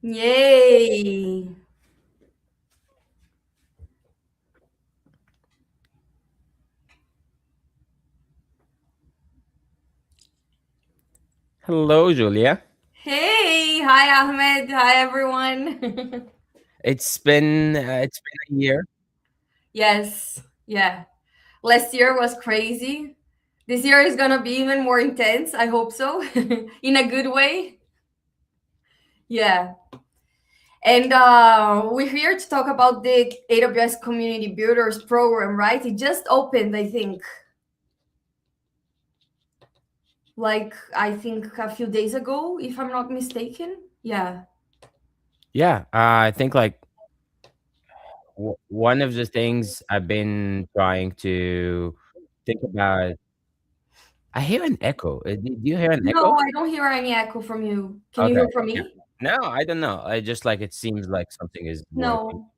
Yay! Hello, Julia. Hey, hi Ahmed, hi everyone. It's been a year. Yes, yeah. Last year was crazy. This year is gonna be even more intense. I hope so, in a good way. Yeah. And we're here to talk about the AWS Community Builders program, right? It just opened, I think, I think a few days ago, if I'm not mistaken. Yeah. Yeah, I think like one of the things I've been trying to think about. I hear an echo. Do you hear an No, echo? I don't hear any echo from you. Can you Okay. hear from Yeah. me? No, I don't know. I just like it seems like something is working. No.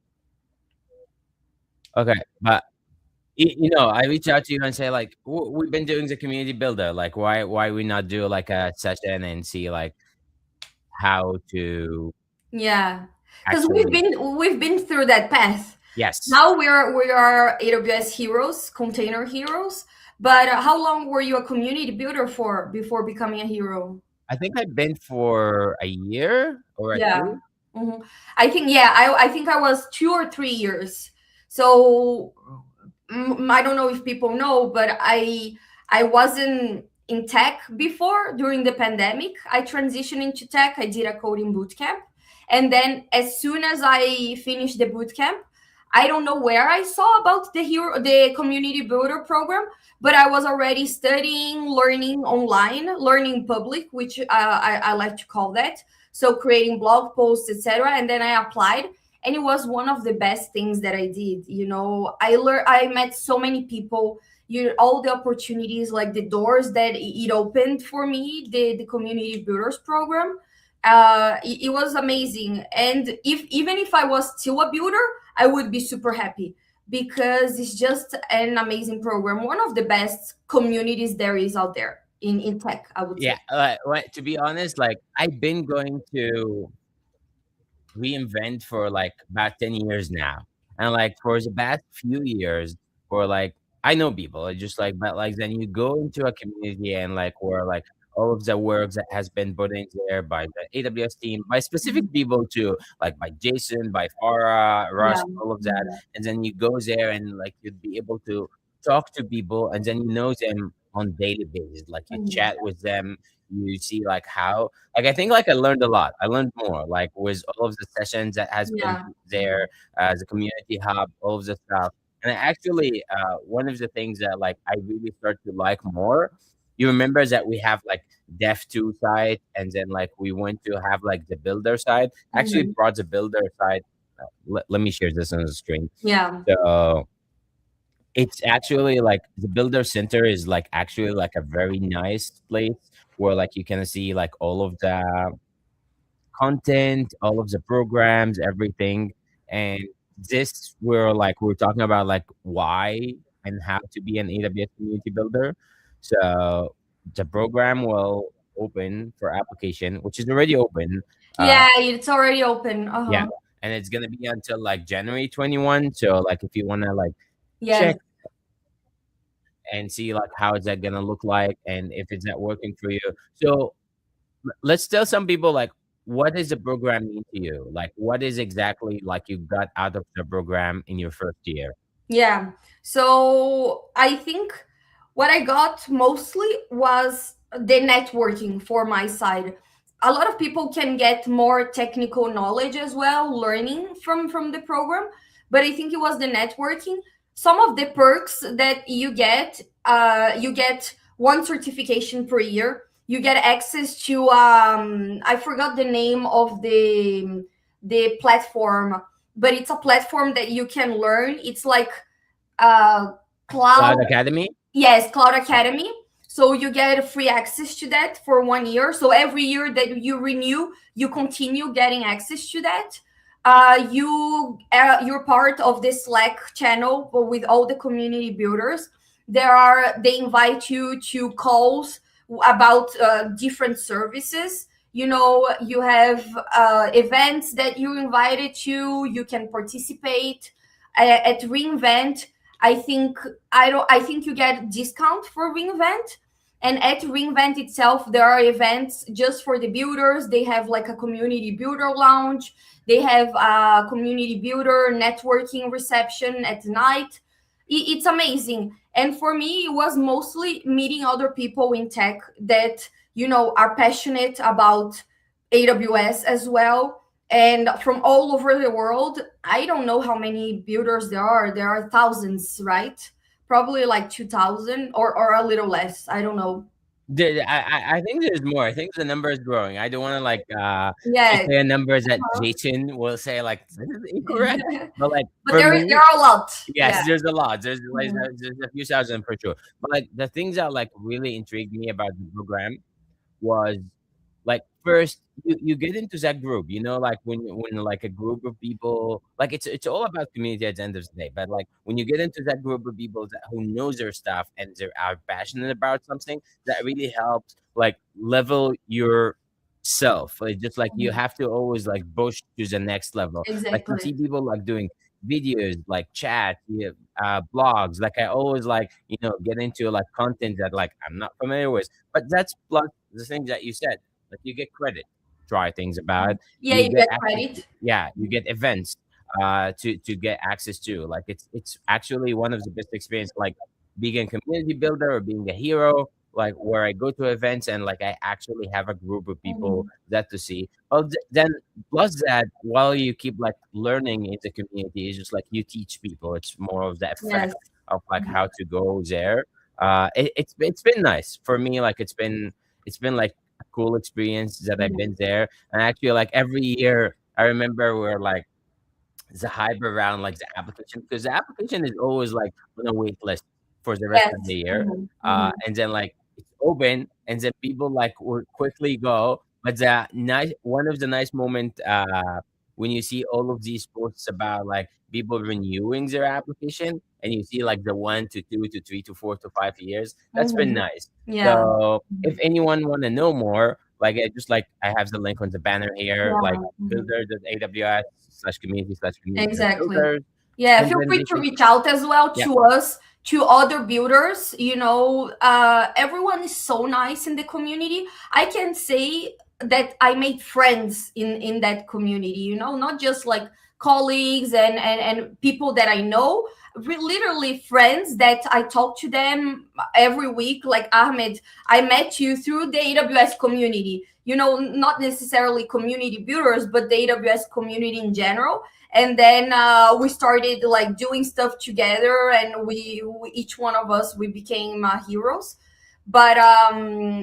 Okay, but I reach out to you and say like we've been doing the community builder. Like, why we not do like a session and see like how to Yeah. Because we've actually. been we've been through that path. Yes. Now we are AWS heroes, container heroes. But how long were you a community builder for before becoming a hero? I think I've been for a year or a Yeah. two. I think I think I was 2 or 3 years. So I don't know if people know, but I wasn't in tech before during the pandemic. I transitioned into tech. I did a coding boot camp, and then as soon as I finished the boot camp, I don't know where I saw about the community builder program, but I was already studying, learning online, learning public, which I like to call that. So creating blog posts, etc. And then I applied, and it was one of the best things that I did. I met so many people. All the opportunities, like the doors that it opened for me, the community builders program. It was amazing, and if even if I was still a builder, I would be super happy because it's just an amazing program, one of the best communities there is out there in tech, I would say. Yeah, to be honest, like I've been going to reinvent for like about 10 years now, and like for the past few years, for like I know people, just like but like then you go into a community and like where like all of the work that has been put in there by the AWS team, by specific Mhm. people too, like by Jason, by Farah, Yeah. Russ, all of that, Mhm. and then you go there and like you'd be able to talk to people, and then you know them on daily basis, like you Mhm. chat with them, you see like how like I think like I learned a lot. I learned more like with all of the sessions that has been Yeah. there, the community hub, all of the stuff. And I actually, one of the things that like I really start to like more. You remember that we have like Dev 2 side, and then like we went to have like the builder side. I actually Mhm. brought the builder side. Let me share this on the screen. Yeah. So it's actually like the builder center is like actually like a very nice place where like you can see like all of the content, all of the programs, everything. And this we're talking about like why and how to be an AWS community builder. So the program will open for application, which is already open. Uh Yeah, it's already open. yeah. Uh-huh. And it's gonna be until like January 21. So like if you wanna like Yes. check and see like how is that gonna look like and if it's not working for you. So let's tell some people like what does the program mean to you? Like what is exactly like you got out of the program in your first year? Yeah. So I think what I got mostly was the networking for my side. A lot of people can get more technical knowledge as well, learning from the program, but I think it was the networking. Some of the perks that you get one certification per year. You get access to I forgot the name of the platform, but it's a platform that you can learn. It's like uh cloud. Cloud Academy? Yes, Cloud Academy. So you get free access to that for 1 year. So every year that you renew, you continue getting access to that. You're part of the Slack channel with all the community builders. They invite you to calls about different services. You have events that you're invited to, you can participate at reinvent. I think you get discount for reinvent. And at reinvent itself, there are events just for the builders. They have like a community builder lounge, they have a community builder networking reception at night. It's amazing. And for me, it was mostly meeting other people in tech that are passionate about AWS as well, and from all over the world. I don't know how many builders there are. There are thousands, right? Probably like 2,000 or a little less. I don't know. I think there's more. I think the number is growing. I don't want to like Yeah. declare numbers that Jason will say like this is incorrect. But like But for there me, are a lot. yes, Yeah. there's a lot. There's like Mhm. there's a few thousand for sure. But like the things that like really intrigued me about the program was like first you get into that group, like when like a group of people, like it's all about community at the end of the day. But like when you get into that group of people who knows their stuff and they are passionate about something, that really helps like level your self. Like just like you Mhm. have to always like push to the next level. Like you Exactly. see people like doing videos, like chat, blogs. Like I always like get into like content that like I'm not familiar with. But that's plus the things that you said, like you get credit, try things about. Yeah, You you get get access. credit. Yeah, you get events to get access to. Like it's actually one of the best experience. Like being a community builder or being a hero. Like where I go to events and like I actually have a group of people Mhm. that to see. Well, then plus that, while you keep like learning in the community, it's just like you teach people. It's more of the effect Yes. of like Mhm. how to go there. It's been nice for me. Like it's been like a cool experience that I've Mhm. been there. And actually, like every year, I remember we're like the hype around like the application, because the application is always like on a wait list for the rest of the Yes. year. Mhm. Mhm. And then like it's open, and then people like will quickly go. But the nice one of the nice moment when you see all of these posts about like people renewing their application, and you see like the 1 to 2 to 3 to 4 to 5 years, that's been Mhm. nice. Yeah. So if Mhm. anyone want to know more, like I just like I have the link on the banner here, like Yeah. Mhm. Exactly. builder.aws/community/community/builders, Yeah, and feel then free they to can, reach out as well yeah, to us, to other builders. Everyone is so nice in the community. I can say that I made friends in that community, not just like colleagues and people that I know, literally friends that I talk to them every week. Like Ahmed, I met you through the AWS community, not necessarily community builders, but the AWS community in general. And then we started like doing stuff together, and we each one of us, we became heroes. But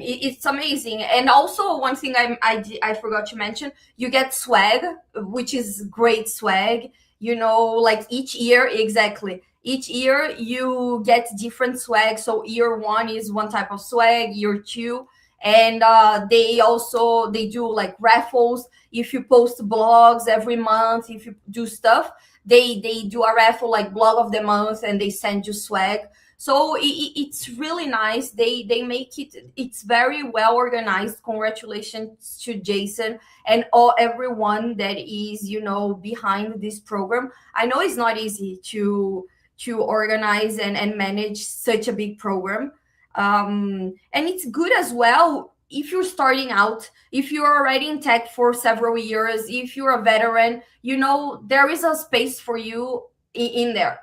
it's amazing. And also one thing I forgot to mention, you get swag, which is great swag, like each year. Exactly, each year you get different swag. So year one is one type of swag, year two, and they do like raffles. If you post blogs every month, if you do stuff, they do a raffle like blog of the month, and they send you swag. So it's really nice. They make it's very well organized. Congratulations to Jason and everyone that is behind this program. I know it's not easy to organize and manage such a big program. And it's good as well if you're starting out, if you're already in tech for several years, if you're a veteran, there is a space for you in there.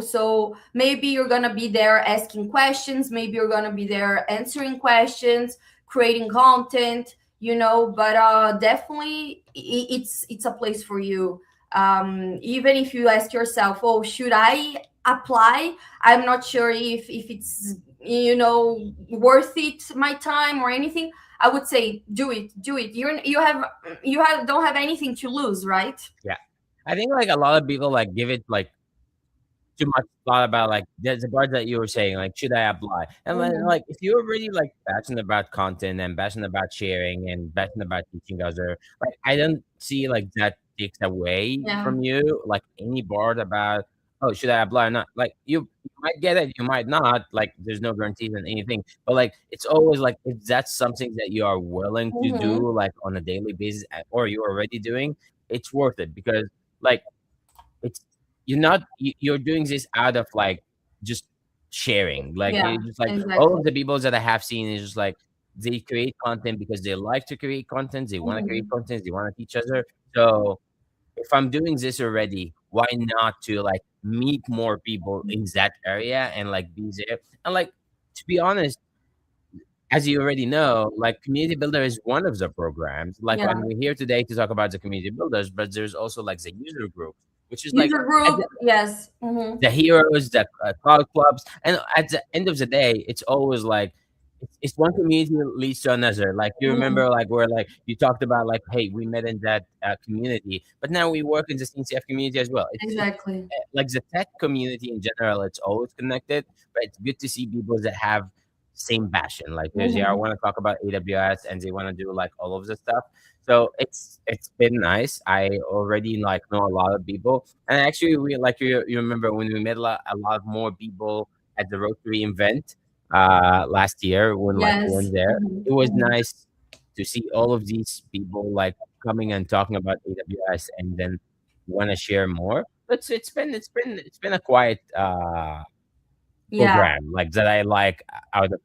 So maybe you're gonna be there asking questions, maybe you're gonna be there answering questions, creating content, but definitely it's a place for you. Even if you ask yourself, oh, should I apply? I'm not sure if it's worth it, my time or anything. I would say do it. You don't have anything to lose, right? yeah. I think like a lot of people like give it like too much thought about like there's the part that you were saying like should I apply, and then Mhm. like if you're really like passionate about content and passionate about sharing and passionate about teaching other, like I don't see like that takes away Yeah. from you like any part about oh, should I apply or not? Like you might get it, you might not. Like there's no guarantees on anything. But like it's always like if that's something that you are willing to Mm-hmm. do like on a daily basis or you're already doing, it's worth it because like it's you're doing this out of like just sharing. Like Yeah, you just like all exactly. of the people that I have seen is just like they create content because they like to create content, they want to create Mm-hmm. content, they want to teach other. So if I'm doing this already, why not to like meet more people in that area and like be there? And like to be honest, as you already know, like community builder is one of the programs. Like Yeah. and we're here today to talk about the community builders, but there's also like the user group, which is like User at group, yes. Mm-hmm. the heroes, the cloud clubs, and at the end of the day, it's always like it's one community leads to another. Like you Mm-hmm. remember, like where like you talked about, like hey, we met in that community, but now we work in the CNCF community as well. It's Exactly. like the tech community in general. It's always connected, but it's good to see people that have same passion. Like they are Mm-hmm. want to talk about AWS and they want to do like all of the stuff. So it's been nice. I already like know a lot of people, and actually we like you remember when we met a lot more people at the Rotary event last year when like we went Yes. there. Mm-hmm. It was Mm-hmm. nice to see all of these people like coming and talking about AWS and then want to share more. But it's been a quiet Yeah. program like that I like out of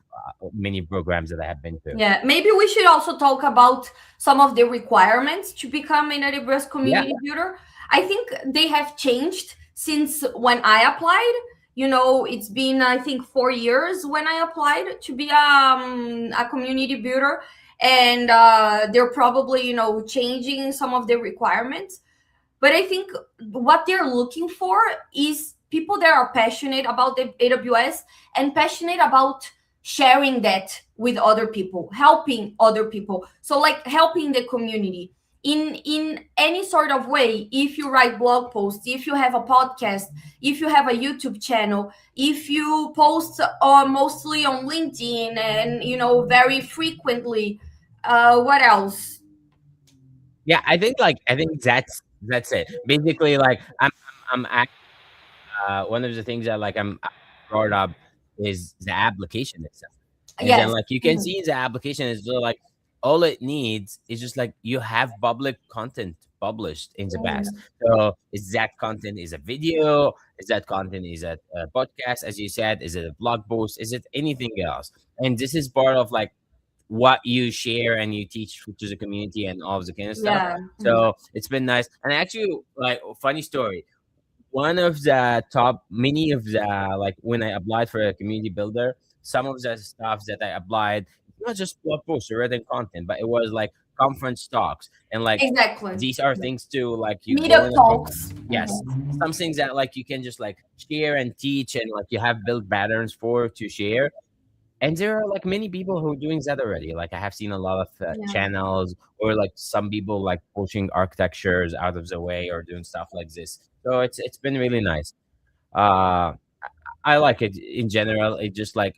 many programs that I have been to. Yeah, maybe we should also talk about some of the requirements to become an AWS Yeah, community builder. I think they have changed since when I applied. You know, it's been I think 4 years when I applied to be a community builder, and they're probably changing some of the requirements. But I think what they're looking for is people that are passionate about the AWS and passionate about sharing that with other people, helping other people. So like helping the community in any sort of way. If you write blog posts, if you have a podcast, if you have a YouTube channel, if you post mostly on LinkedIn and very frequently, what else? yeah. I think that's it. Basically, like one of the things that like I brought up is the application itself. And then Yes. like you can Mhm. see the application is sort of like all it needs is just like you have public content published in the past. Mhm. So is that content is a video? Is that content is a podcast? As you said, is it a blog post? Is it anything else? And this is part of like what you share and you teach to the community and all of the kind of stuff. Yeah. Mhm. So it's been nice. And actually, like funny story, one of the top many of the like when I applied for a community builder, some of the stuff that I applied, not just blog posts or written content, but it was like conference talks and like Exactly. these are things too. Like you go Meetup in a talks. yes, some things that like you can just like share and teach and like you have built patterns for to share. And there are like many people who are doing that already. Like I have seen a lot of Yeah. channels or like some people like pushing architectures out of the way or doing stuff like this. So it's been really nice. Uh, I like it in general. It just like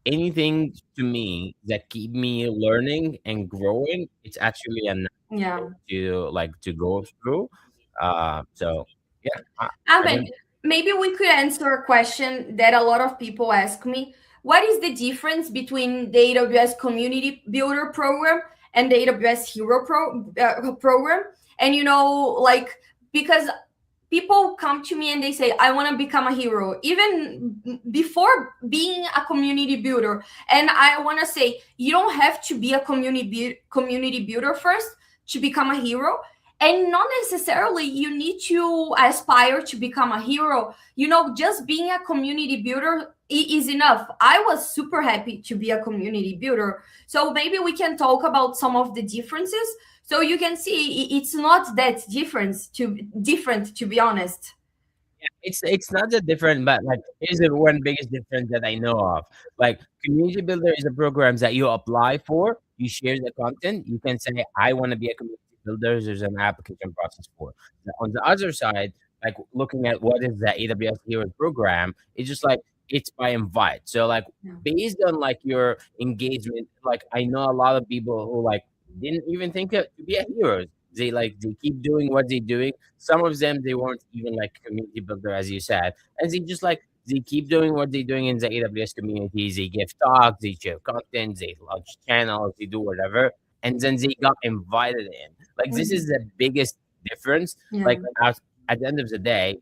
anything to me that keep me learning and growing. It's actually a nice Yeah. thing to like to go through. So yeah, I Ahmed, mean, maybe we could answer a question that a lot of people ask me. What is the difference between the AWS Community Builder program and the AWS Hero program? And like because people come to me and they say I want to become a hero even before being a community builder, and I want to say you don't have to be a community builder first to become a hero, and not necessarily you need to aspire to become a hero. Just being a community builder is enough. I was super happy to be a community builder, so maybe we can talk about some of the differences so you can see it's not that different, to be honest. it's not that different, but like here's the one biggest difference that I know of. Like community builder is a program that you apply for, you share the content, you can say I want to be a community builder. There's an application process for. On the other side, like looking at what is the AWS Heroes program, it's just like it's by invite. So like Yeah. based on like your engagement, like I know a lot of people who like didn't even think to be a hero. they keep doing what they're doing. Some of them they weren't even like community builder as you said, and they just like they keep doing what they're doing in the AWS community. They give talks, they share content, they launch channels, they do whatever, and then they got invited in. Like this is Mhm. the biggest difference. Yeah. Like at the end of the day,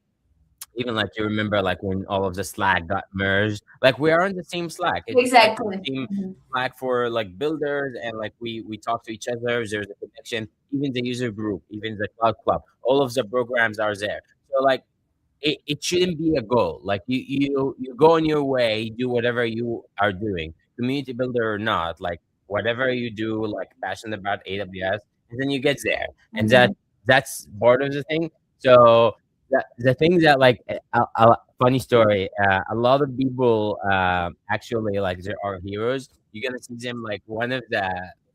even like you remember like when all of the Slack got merged, like we are on the same Slack. It's just like the Exactly. same Mhm. Slack for like builders, and like we talk to each other. There's a connection. Even the user group, even the cloud club, all of the programs are there. So like it shouldn't be a goal. Like you go on your way, do whatever you are doing, community builder or not, like whatever you do, like passionate about AWS, and then you get there, and Mhm. that's part of the thing. So the thing that like funny story, a lot of people actually like there are heroes. You're gonna see them like one of the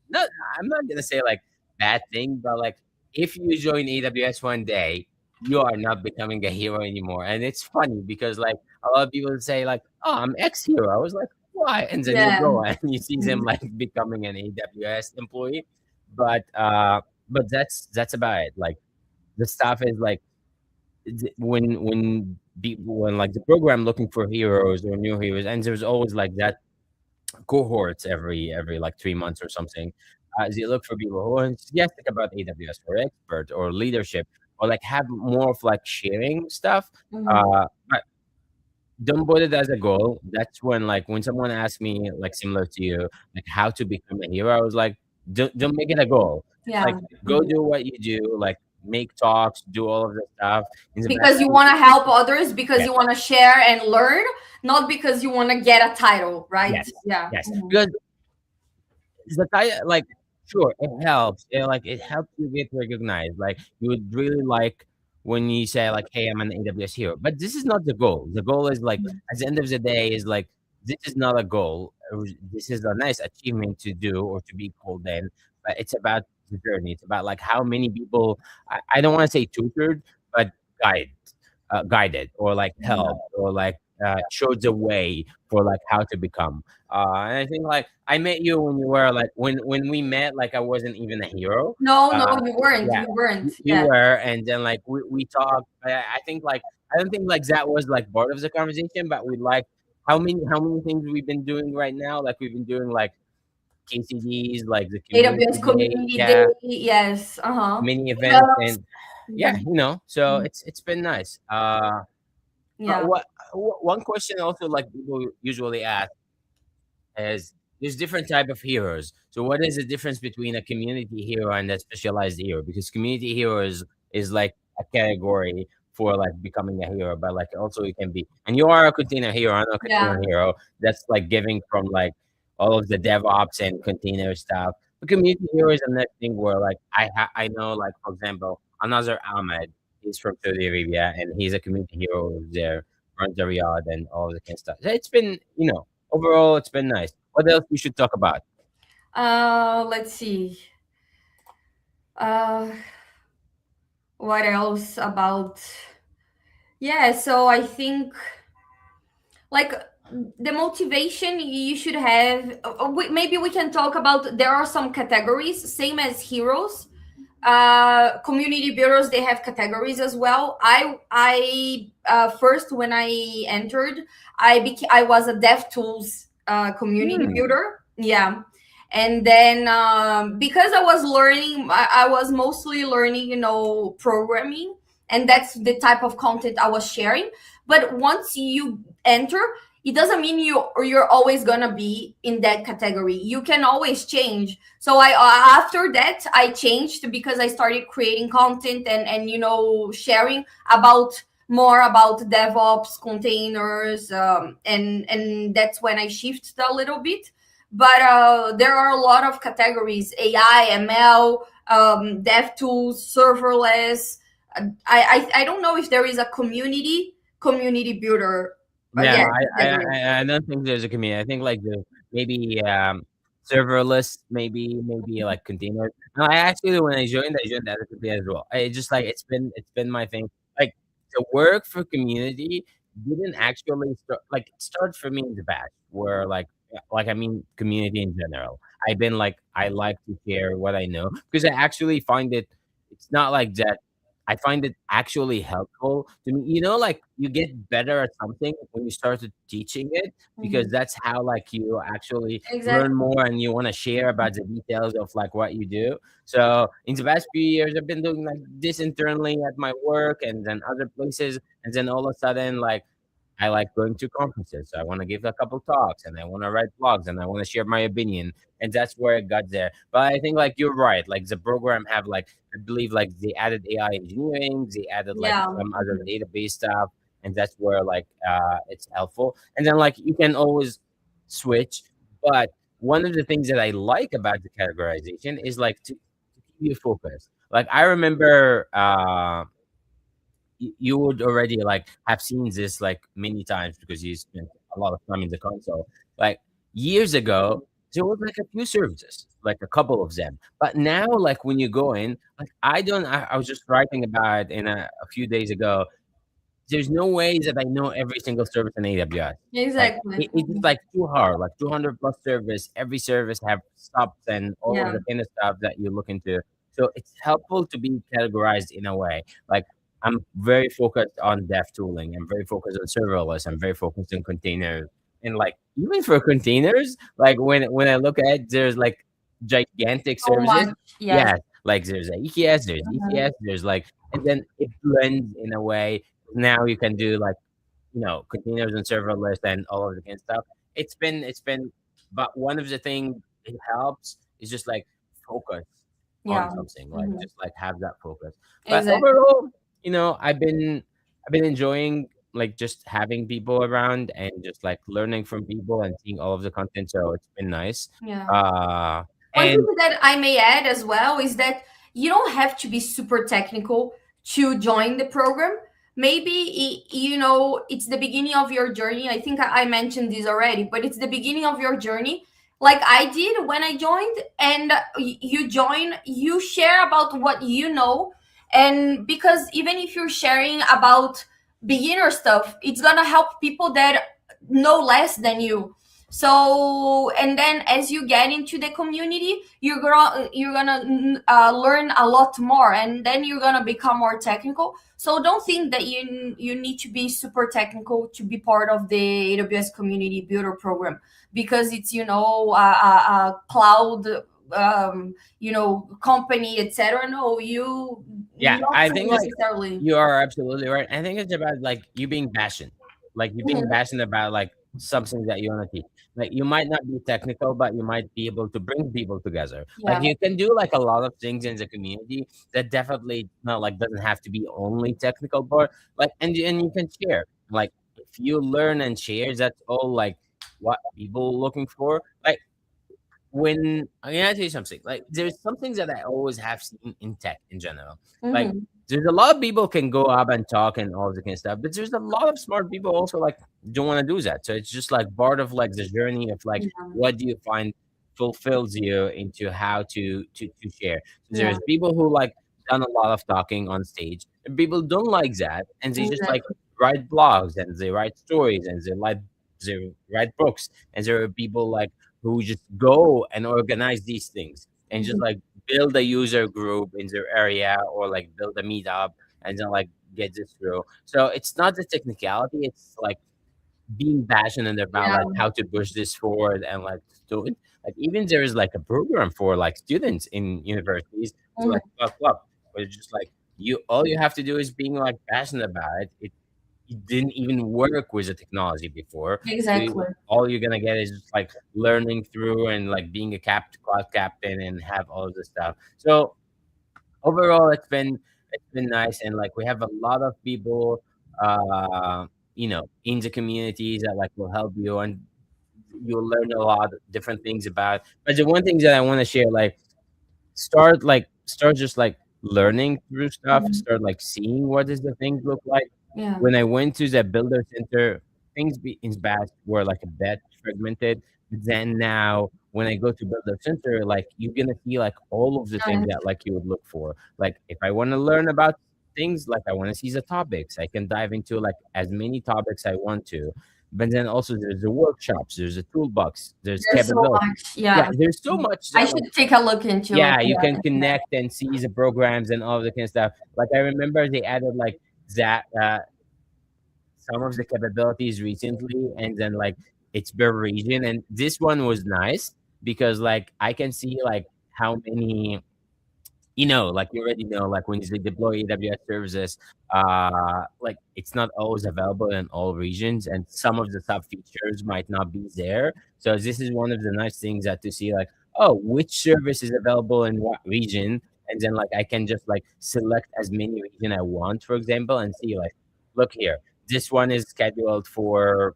not I'm not gonna say like bad thing, but like if you join AWS one day you are not becoming a hero anymore. And it's funny because like a lot of people say like, "Oh, I'm ex-hero." I was like, "Why?" And then you Yeah. go and you see them Mhm. like becoming an AWS employee. But that's about it. Like the stuff is like when like the program looking for heroes or new heroes, and there's always like that cohorts every like 3 months or something. They look for people who are enthusiastic about AWS or expert or leadership or like have more of like sharing stuff. Mhm. But don't put it as a goal. That's when like when someone asked me like similar to you, like how to become a hero, I was like, don't make it a goal. It's like Yeah. go Mhm. do what you do, like make talks, do all of the stuff. In the back, Because you want to help others, because yes, you want to share and learn, not because you want to get a title, right? yes, Yeah. yes. Mhm. Because the title, like, sure, it helps. It helps you get recognized. Like, you would really like when you say like, "Hey, I'm an AWS hero," but this is not the goal. The goal is like, at the end of the day, is like this is not a goal. This is a nice achievement to do or to be called in, but it's about the journey. It's about like how many people. I don't want to say tutored, but guide, guided or like helped or like showed the way for like how to become. And I think like I met you when you were like when we met, like I wasn't even a hero. No, no, Uh, you weren't. yeah, You weren't. you Yeah. were, and then like we talked. I think like I don't think like that was like part of the conversation, but we like how many things we've been doing right now. Like we've been doing like KCDs, like the AWS community day, Community Day. yeah, Yes. Uh-huh. mini events, Meetups. and yeah, Mhm. so it's been nice. Yeah. One question also like people usually ask is there's different type of heroes. So what is the difference between a community hero and a specialized hero? Because community hero is like a category for like becoming a hero, but like also you can be and you are a container hero, I'm a container Yeah. hero. That's like giving from like all of the DevOps and container stuff. The community hero is the next thing where like I know like for example another Ahmed, he's from Saudi Arabia and he's a community hero there, runs the Riyadh and all of the kind of stuff. It's been overall, it's been nice. What else we should talk about? Let's see. Uh, what else about? Yeah. So I think like the motivation you should have. Maybe we can talk about. There are some categories, same as heroes. Community bureaus, they have categories as well. I first when I entered, I was a dev tools community Hmm. builder. Yeah. And then because I was learning, I was mostly learning, programming, and that's the type of content I was sharing. But once you enter, it doesn't mean you're always gonna be in that category. You can always change. So I after that I changed because I started creating content and sharing about more about DevOps containers, and that's when I shifted a little bit. But there are a lot of categories: AI, ML, dev tools, serverless. I don't know if there is a community builder. No, Yeah, I, I category. I I don't think there's a community. I think like the maybe serverless, maybe like containers. No, I actually when I joined as a community as well. I just like it's been my thing. Like the work for community didn't actually start for me in the back where like I mean community in general. I've been like I like to share what I know because I actually find it it's not like that. I find it actually helpful to me. Like you get better at something when you started teaching it, because Mhm. that's how like you actually learn Exactly. more and you want to share about the details of like what you do. So in the past few years, I've been doing like this internally at my work and then other places, and then all of a sudden, like I like going to conferences. So I want to give a couple talks and I want to write blogs and I want to share my opinion. And that's where it got there. But I think like you're right. Like the program have like I believe like they added AI engineering, they added like Yeah. some other Mhm. database stuff, and that's where like it's helpful. And then like you can always switch. But one of the things that I like about the categorization is like to keep you focused. Like I remember you would already like have seen this like many times because you spent a lot of time in the console. Like years ago, there was like a few services, like a couple of them. But now, like when you go in, like I don't. I was just writing about it in a few days ago. There's no way that I know every single service in AWS. Like Exactly. it's just like too hard. Like 200 plus service. Every service have stops and all of Yeah. the kind of stuff that you look into. So it's helpful to be categorized in a way. Like I'm very focused on dev tooling. I'm very focused on serverless. I'm very focused on containers. And like even for containers, like when I look at it, there's like gigantic So services. much. Yes. Yeah, like there's a EKS, there's Mhm. ECS, there's like, and then it blends in a way. Now you can do like containers and serverless and all of the kind of stuff. It's been but one of the things it helps is just like focus on Yeah. something, like Mhm. just like have that focus. But Exactly. overall, I've been enjoying like just having people around and just like learning from people and seeing all of the content, so it's been nice. Yeah. uh One thing and that I may add as well is that you don't have to be super technical to join the program. Maybe it's the beginning of your journey. I think I mentioned this already, but it's the beginning of your journey. Like I did when I joined, and you join, you share about what you know, and because even if you're sharing about beginner stuff, it's gonna help people that know less than you. So and then as you get into the community, you're gonna learn a lot more, and then you're gonna become more technical. So don't think that you need to be super technical to be part of the AWS Community Builder program, because it's a cloud company, etc. No, you Yeah, not I think like necessarily. you are absolutely right. I think it's about like you being passionate, like you being Mhm. passionate about like something that you want to teach. Like you might not be technical, but you might be able to bring people together. Like Yeah. you can do like a lot of things in the community that definitely not like doesn't have to be only technical, but like and you can share. Like if you learn and share, that's all like what people looking for. Like when I'm gonna tell you something, like there's some things that I always have seen in tech in general. Like Hmm. there's a lot of people can go up and talk and all the kind of stuff, but there's a lot of smart people also like don't want to do that. So it's just like part of like the journey of like Yeah. what do you find fulfills you into how to share. So Yeah. there's people who like done a lot of talking on stage, and people don't like that, and they just like Exactly. write blogs and they write stories and they write books, and there are people like who just go and organize these things and just Mhm. like build a user group in their area or like build a meetup and then like get this through. So it's not the technicality, it's like being passionate about Yeah. like how to push this forward and like do it. Like even there is like a program for like students in universities, it's Mhm. like club, where it's just like you all you have to do is being like passionate about it. It didn't even work with the technology before. So Exactly. all you're gonna get is just like learning through and like being a class captain and have all of this stuff. So overall, it's been nice, and like we have a lot of people, in the communities that like will help you, and you'll learn a lot of different things about. But the one thing that I want to share, like start just like learning through stuff, Mhm. start like seeing what does the things look like. Yeah. When I went to the builder center, things in Bash were like a bit fragmented. Then now when I go to builder center, like you're gonna see like all of the things Nice. that like you would look for. Like if I want to learn about things, like I want to see the topics, I can dive into like as many topics I want to. but then also there's the workshops, there's the toolbox, there's There's so capability. much. Yeah, Yeah. there's so much I that like should take a look into yeah, you can that. connect and see the programs and all the kind of stuff. Like I remember they added like that some of the capabilities recently, and then like it's per region, and this one was nice because like I can see like how many, like you already know, like when you deploy AWS services, like it's not always available in all regions, and some of the sub features might not be there. So this is one of the nice things that to see like, oh, which service is available in what region, and then like I can just like select as many region I want, for example, and see like, look here, this one is scheduled for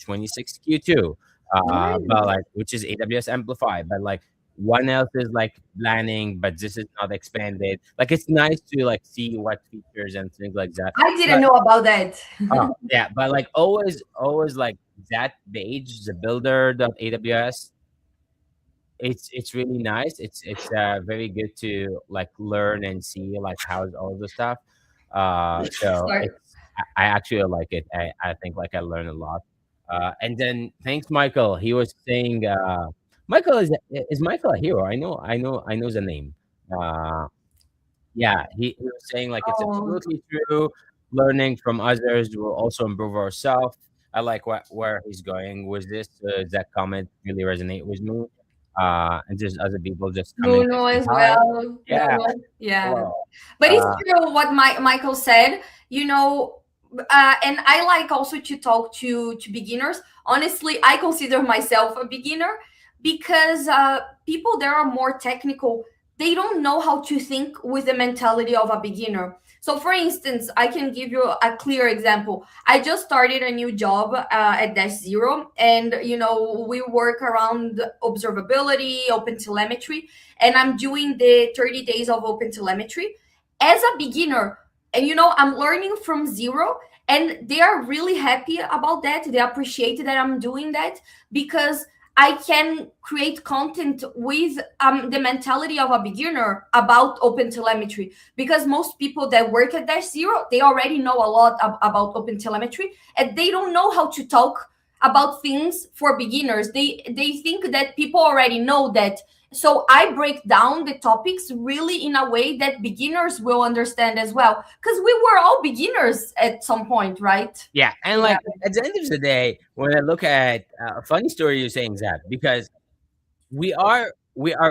26 Q2, but Nice. like which is AWS Amplify, but like one else is like planning, but this is not expanded. Like it's nice to like see what features and things like that. I didn't But know about that. yeah, but like always like that page, the builder.aws, it's really nice. It's very good to like learn and see like how's all the stuff. So Sorry. I actually like it. I think like I learned a lot. And then thanks Michael. He was saying Michael is Michael a hero? I know the name. Uh yeah, he was saying like it's Oh, absolutely true. Learning from others will also improve ourselves. I like where he's going with this. That comment really resonate with me. And just other people just coming to Nuno say as hi. well. Yeah, No, yeah. hello. But it's Uh, true what Michael said, you know, and I like also to talk to beginners. Honestly, I consider myself a beginner because people that are more technical, they don't know how to think with the mentality of a beginner. So, for instance, I can give you a clear example. I just started a new job at Dash Zero, and we work around observability, open telemetry, and I'm doing the 30 days of open telemetry as a beginner. And I'm learning from zero, and they are really happy about that. They appreciate that I'm doing that because I can create content with the mentality of a beginner about open telemetry, because most people that work at Dash Zero, they already know a lot about open telemetry, and they don't know how to talk about things for beginners. They think that people already know that. So I break down the topics really in a way that beginners will understand as well, because we were all beginners at some point, right? yeah, and Yeah. like at the end of the day, when I look at a funny story you're saying that because we are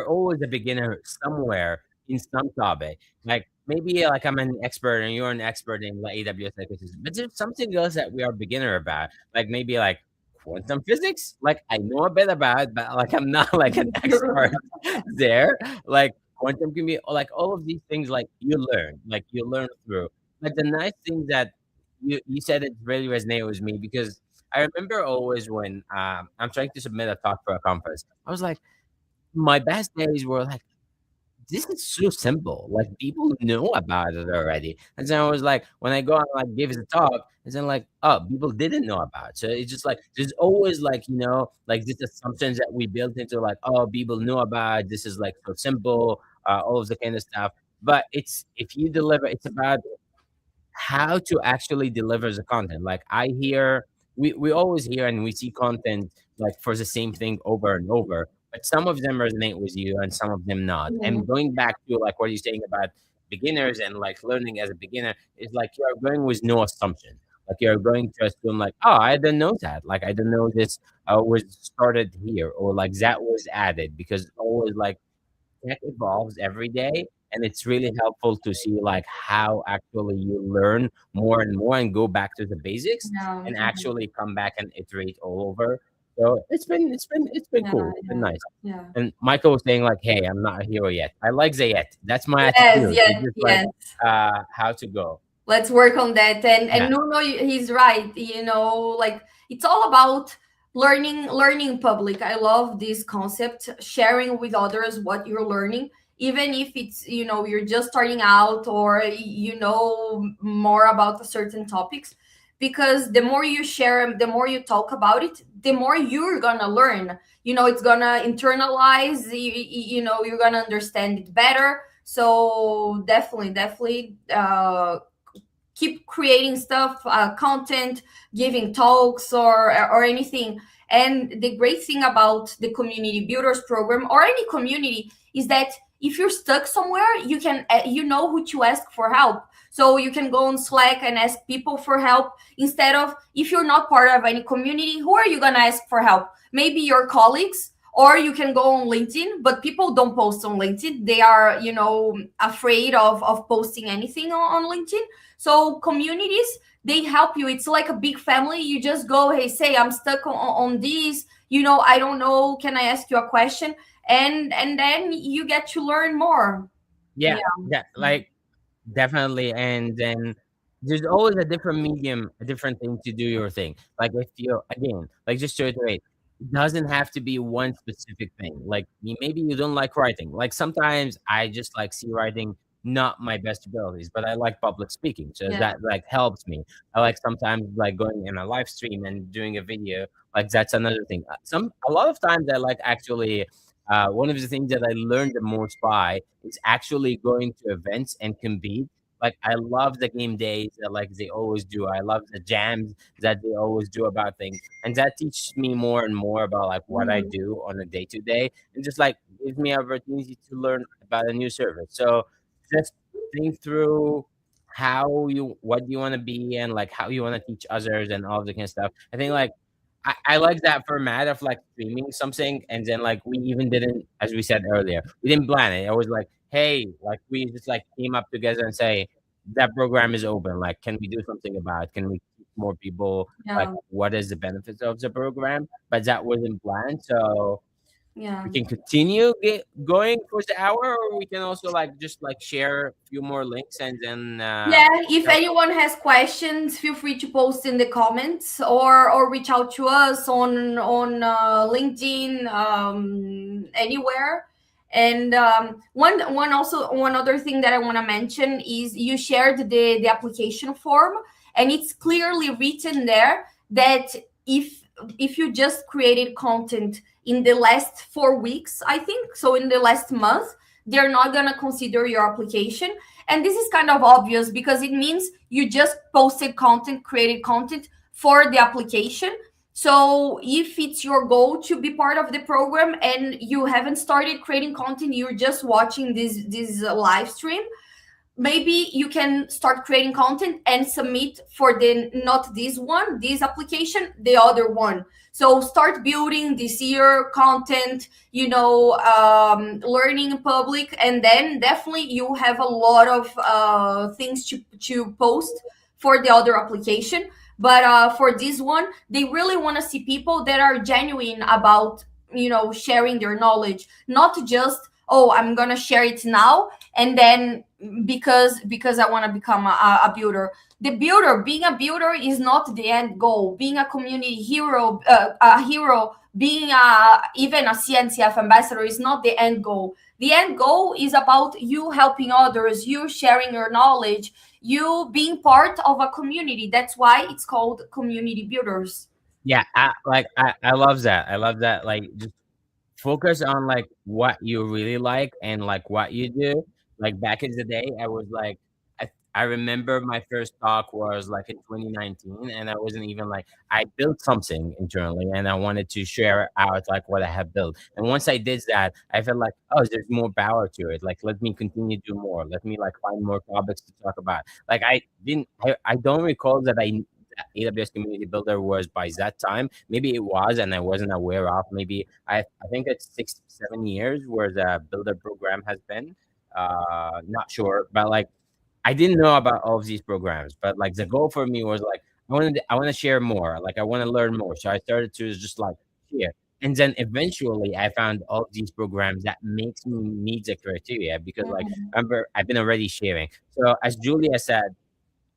always a beginner somewhere in some topic. Like maybe like I'm an expert and you're an expert in like AWS ecosystem, but there's something else that we are beginner about. Like maybe like quantum physics. Like I know a bit about it, but like I'm not like an expert there. Like quantum can be like all of these things. Like you learn through. But the nice thing that you said it really resonated with me because I remember always when I'm trying to submit a talk for a conference. I was like my best days were like, this is so simple. Like people know about it already. And then I was like, when I go and like give the talk, and then like, oh, people didn't know about it. So it's just like there's always like, like these assumptions that we built into like, oh, people know about it. This is like so simple, all of the kind of stuff. But it's if you deliver, it's about how to actually deliver the content. Like we always hear and we see content like for the same thing over and over, but some of them resonate with you and some of them not. Mhm. And going back to like what you're saying about beginners and like learning as a beginner is like you are going with no assumption. Like you're going to assume like, oh, I didn't know that. Like I didn't know this was started here or like that was added because always like tech evolves every day, and it's really helpful to see like how actually you learn more and more and go back to the basics Yeah, and actually come back and iterate all over. So it's been yeah, cool. It's been yeah, nice. yeah. And Michael was saying like, "Hey, I'm not a hero yet. I like the yet. That's my Yes, attitude. yes, It's just like yes. how to go. Let's work on that. And Yeah, Nuno, he's right. Like it's all about learning in public. I love this concept, sharing with others what you're learning, even if it's you're just starting out or more about a certain topics, because the more you share, the more you talk about it, the more you're gonna learn. It's gonna internalize. You're gonna understand it better. So definitely, definitely. keep creating stuff, content, giving talks, or anything. And the great thing about the community builders program or any community is that if you're stuck somewhere, you can you know who to ask for help. So you can go on Slack and ask people for help, instead of, if you're not part of any community, who are you going to ask for help? Maybe your colleagues, or you can go on LinkedIn, but people don't post on LinkedIn. They are, afraid of posting anything on LinkedIn. So communities, they help you. It's like a big family. You just go, hey, say I'm stuck on this, I don't know, can I ask you a question? And then you get to learn more. Yeah, Yeah. yeah, like definitely. And then there's always a different medium, a different thing to do your thing. Like if you again, like just to iterate, it doesn't have to be one specific thing. Like maybe you don't like writing. Like sometimes I just like see writing not my best abilities, but I like public speaking. So Yeah. that like helps me. I like sometimes like going in a live stream and doing a video. Like that's another thing. A lot of times I like actually one of the things that I learned the most by is actually going to events and compete. Like I love the game days that like they always do. I love the jams that they always do about things, and that teaches me more and more about like what I Mhm. do on a day to day, and just like gives me opportunity to learn about a new service. So just think through what you want to be and like how you want to teach others and all of the kind of stuff. I think like I like that format of like streaming something, and then like we even didn't, as we said earlier, we didn't plan it. I was like, hey, like we just like came up together and say that program is open. Like, can we do something about it? Can we teach more people like Yeah. what is the benefits of the program? But that wasn't planned, so Yeah. we can continue going for the hour, or we can also like just like share a few more links and then Yeah, if you know, anyone has questions, feel free to post in the comments, or reach out to us on LinkedIn, anywhere. And one other thing that I want to mention is you shared the application form, and it's clearly written there that if you just created content in the last 4 weeks, I think so, in the last month, they're not gonna consider your application. And this is kind of obvious because it means you just posted content, created content for the application. So if it's your goal to be part of the program and you haven't started creating content, you're just watching this live stream, maybe you can start creating content and submit for the, not this one, this application, the other one. So start building this year content, learning in public, and then definitely you have a lot of things to post for the other application. But for this one, they really want to see people that are genuine about, sharing their knowledge, not just, oh, I'm gonna share it now, and then because I want to become a builder. The builder, being a builder, is not the end goal. Being a community hero, being even a CNCF ambassador is not the end goal. The end goal is about you helping others, you sharing your knowledge, you being part of a community. That's why it's called community builders. yeah, I love that. I love that. Like just focus on like what you really like and like what you do. Like back in the day, I was like, I remember my first talk was like in 2019, and I wasn't even like I built something internally, and I wanted to share out like what I have built. And once I did that, I felt like, oh, there's more power to it. Like let me continue to do more. Let me like find more topics to talk about. Like I don't recall that that AWS Community Builder was by that time. Maybe it was, and I wasn't aware of. Maybe I think it's 6 7 years where the builder program has been. Not sure, but like I didn't know about all of these programs. But like the goal for me was like I want to share more. Like I want to learn more. So I started to just like share. And then eventually I found all of these programs that makes me meet the criteria because like Mhm. remember I've been already sharing. So as Julia said,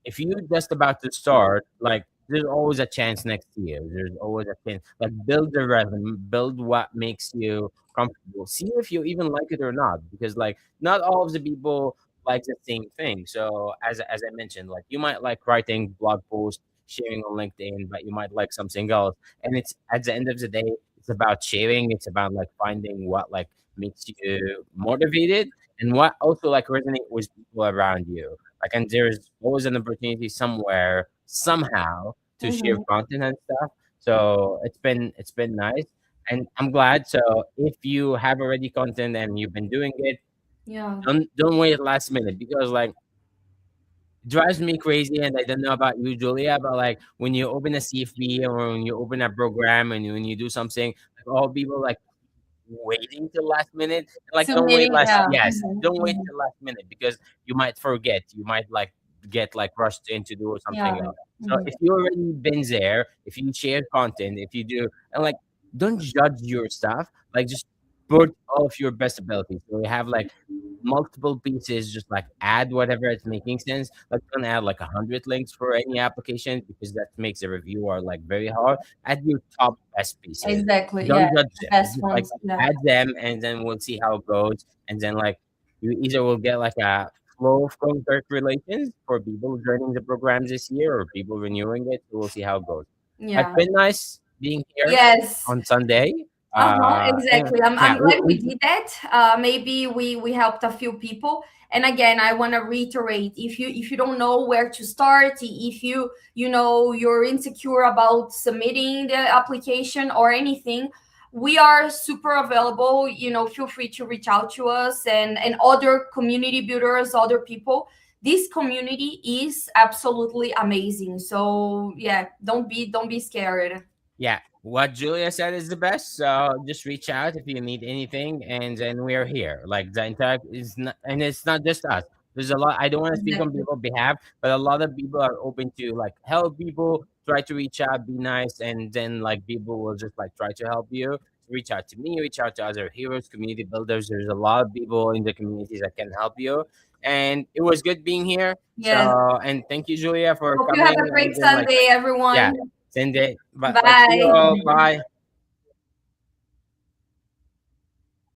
if you're just about to start, like there's always a chance next year. There's always a chance. Like build the rhythm, build what makes you comfortable. See if you even like it or not, because like not all of the people like the same thing. So as I mentioned, like you might like writing blog posts, sharing on LinkedIn, but you might like something else. And it's at the end of the day, it's about sharing. It's about like finding what like makes you motivated and what also like resonate with people around you. like, and there's always an opportunity somewhere somehow to share Hmm. content and stuff. So it's been nice, and I'm glad. So if you have already content and you've been doing it, Yeah. don't wait last minute, because like drives me crazy. And I don't know about you, Julia, but like when you open a CFP or when you open a program and when you do something, like all people like waiting till last minute. Like don't wait Submitting, last yeah. yes, Mhm, don't wait mhm. till last minute, because you might forget. You might like get like rushed in to do Yeah. something else. So Mhm. if you already been there, if you share content, if you do, and like don't judge your stuff, like just put all of your best abilities. So we have like multiple pieces, just like add whatever it's making sense. Like don't add like 100 links for any application, because that makes the reviewer like very hard. Add your top best pieces. Exactly. Yeah. Don't judge The them. best Just like ones. Yeah. add them, and then we'll see how it goes. And then like you either will get like a flow of congratulations for people joining the program this year or people renewing it. So we'll see how it goes. It's Yeah. been nice being here Yes. on Sunday. Uh-huh, And exactly. I'm yeah, glad we did that. Maybe we helped a few people. And again, I want to reiterate, if you don't know where to start, if you're insecure about submitting the application or anything, we are super available. Feel free to reach out to us and other community builders, other people. This community is absolutely amazing. So yeah, don't be scared. yeah, what Julia said is the best. So just reach out if you need anything, and then we're here. Like the entire is not, and it's not just us. There's a lot. I don't want to speak on Exactly. people's behalf, but a lot of people are open to like help people. Try to reach out, be nice, and then like people will just like try to help you. Reach out to me, reach out to other heroes, community builders. There's a lot of people in the communities that can help you, and it was good being here. So, Yes. and thank you, Julia, for Hope you have coming, a great and then like Sunday, yeah, everyone. send it. But see you Bye. all. Bye.